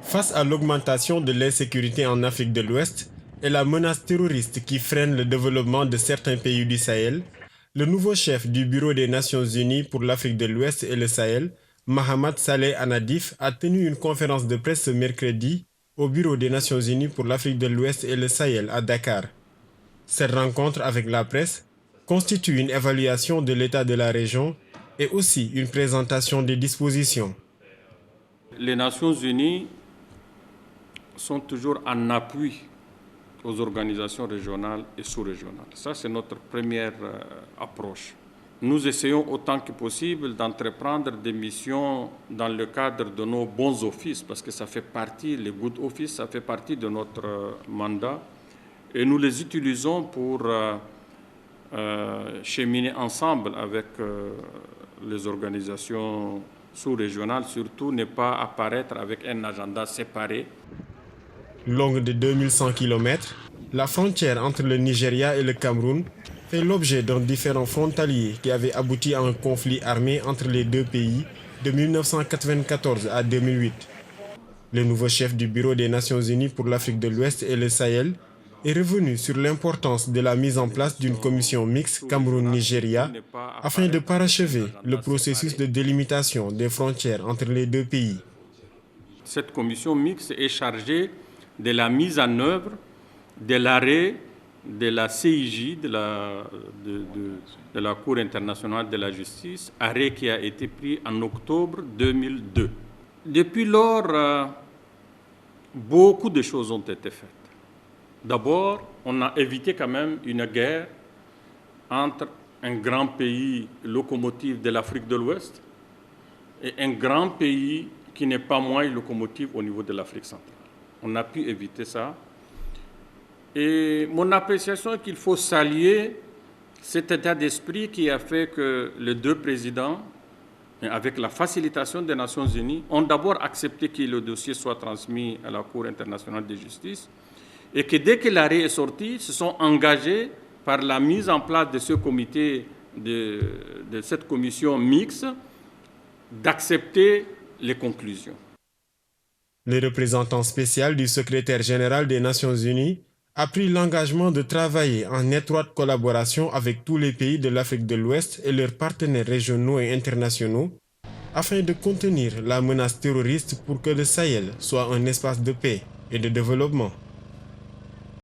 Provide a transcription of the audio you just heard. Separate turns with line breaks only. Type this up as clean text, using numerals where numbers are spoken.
Face à l'augmentation de l'insécurité en Afrique de l'Ouest et la menace terroriste qui freine le développement de certains pays du Sahel, le nouveau chef du Bureau des Nations Unies pour l'Afrique de l'Ouest et le Sahel, Mahamat Saleh Anadif, a tenu une conférence de presse ce mercredi au Bureau des Nations Unies pour l'Afrique de l'Ouest et le Sahel à Dakar. Cette rencontre avec la presse constitue une évaluation de l'état de la région et aussi une présentation des dispositions.
Les Nations Unies sont toujours en appui aux organisations régionales et sous-régionales. Ça, c'est notre première approche. Nous essayons autant que possible d'entreprendre des missions dans le cadre de nos bons offices, parce que ça fait partie, les good office, ça fait partie de notre mandat. Et nous les utilisons pour cheminer ensemble avec les organisations sous-régionales, surtout ne pas apparaître avec un agenda séparé.
Longue de 2100 km, la frontière entre le Nigeria et le Cameroun fait l'objet d'un différend frontalier qui avait abouti à un conflit armé entre les deux pays de 1994 à 2008. Le nouveau chef du Bureau des Nations Unies pour l'Afrique de l'Ouest et le Sahel est revenu sur l'importance de la mise en place d'une commission mixte Cameroun-Nigeria afin de parachever le processus de délimitation des frontières entre les deux pays.
Cette commission mixte est chargée de la mise en œuvre de l'arrêt de la CIJ, de la Cour internationale de la justice, arrêt qui a été pris en octobre 2002. Depuis lors, beaucoup de choses ont été faites. D'abord, on a évité quand même une guerre entre un grand pays locomotive de l'Afrique de l'Ouest et un grand pays qui n'est pas moins locomotive au niveau de l'Afrique centrale. On a pu éviter ça. Et mon appréciation est qu'il faut saluer cet état d'esprit qui a fait que les deux présidents, avec la facilitation des Nations Unies, ont d'abord accepté que le dossier soit transmis à la Cour internationale de justice et que dès que l'arrêt est sorti, se sont engagés par la mise en place de ce comité, de cette commission mixte, d'accepter les conclusions.
Le représentant spécial du secrétaire général des Nations Unies a pris l'engagement de travailler en étroite collaboration avec tous les pays de l'Afrique de l'Ouest et leurs partenaires régionaux et internationaux afin de contenir la menace terroriste pour que le Sahel soit un espace de paix et de développement.